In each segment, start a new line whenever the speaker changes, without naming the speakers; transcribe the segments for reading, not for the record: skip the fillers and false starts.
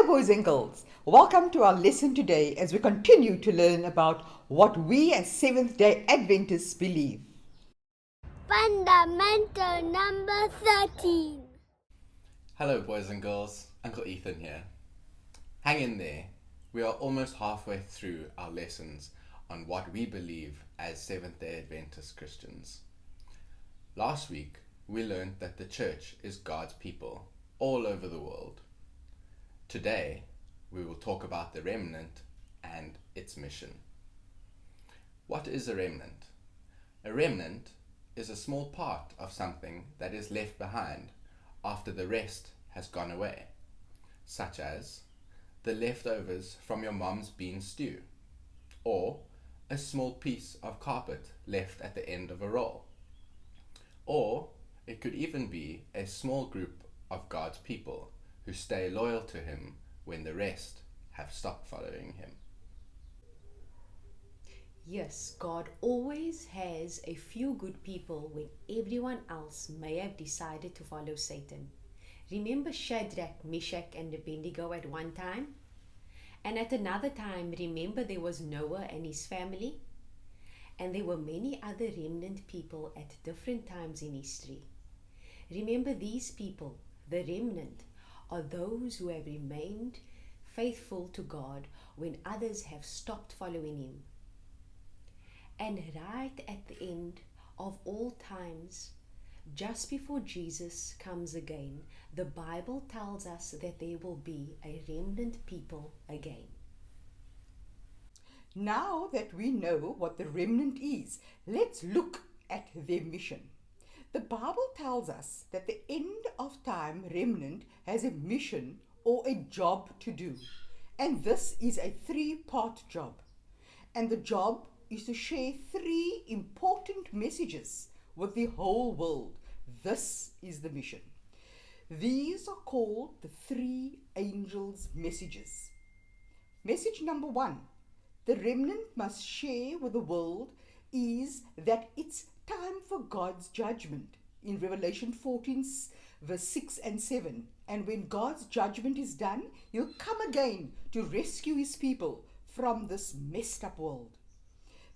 boys and girls. Welcome to our lesson today as we continue to learn about what we as Seventh-day Adventists believe.
Fundamental number 13.
Hello boys and girls, Uncle Ethan here. Hang in there, we are almost halfway through our lessons on what we believe as Seventh-day Adventist Christians. Last week we learned that the church is God's people all over the world. Today we will talk about the remnant and its mission. What is a remnant? A remnant is a small part of something that is left behind after the rest has gone away, such as the leftovers from your mom's bean stew, or a small piece of carpet left at the end of a roll. Or it could even be a small group of God's people who stay loyal to Him when the rest have stopped following Him.
Yes, God always has a few good people when everyone else may have decided to follow Satan. Remember Shadrach, Meshach, and Abednego at one time? And at another time, remember there was Noah and his family? And there were many other remnant people at different times in history. Remember, these people, the remnant, are those who have remained faithful to God when others have stopped following Him. And right at the end of all times, just before Jesus comes again, the Bible tells us that there will be a remnant people again.
Now that we know what the remnant is, let's look at their mission. The Bible tells us that the end of time remnant has a mission or a job to do. And this is a three-part job. And the job is to share three important messages with the whole world. This is the mission. These are called the three angels' messages. Message number 1, the remnant must share with the world is that it's time for God's judgment. In Revelation 14 verse 6 and 7, and when God's judgment is done, He'll come again to rescue His people from this messed up world.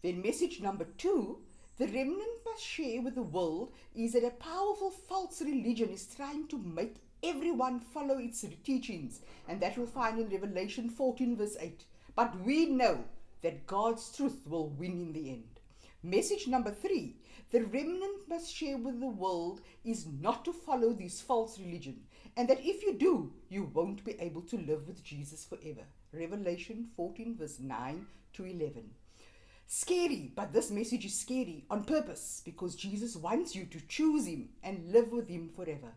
Then message number 2, the remnant must share with the world is that a powerful false religion is trying to make everyone follow its teachings, and that you'll find in Revelation 14 verse 8. But we know that God's truth will win in the end. Message number 3, the remnant must share with the world is not to follow this false religion, and that if you do, you won't be able to live with Jesus forever. Revelation 14 verse 9 to 11. Scary, but this message is scary on purpose because Jesus wants you to choose Him and live with Him forever.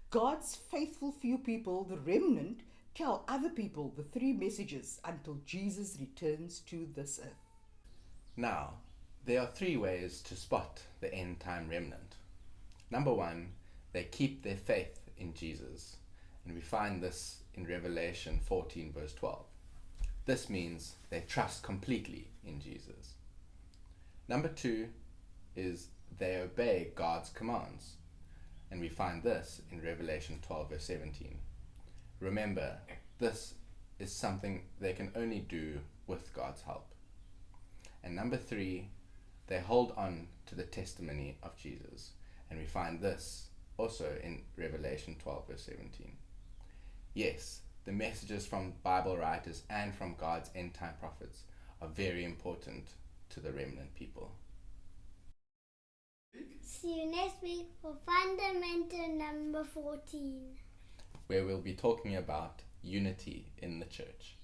God's faithful few people, the remnant, tell other people the three messages until Jesus returns to this earth.
Now, there are three ways to spot the end-time remnant. Number 1, they keep their faith in Jesus, and we find this in Revelation 14 verse 12. This means they trust completely in Jesus. Number 2 is they obey God's commands, and we find this in Revelation 12 verse 17. Remember, this is something they can only do with God's help. And number 3, they hold on to the testimony of Jesus, and we find this also in Revelation 12 verse 17. Yes, the messages from Bible writers and from God's end-time prophets are very important to the remnant people.
See you next week for fundamental number 14.
Where we'll be talking about unity in the church.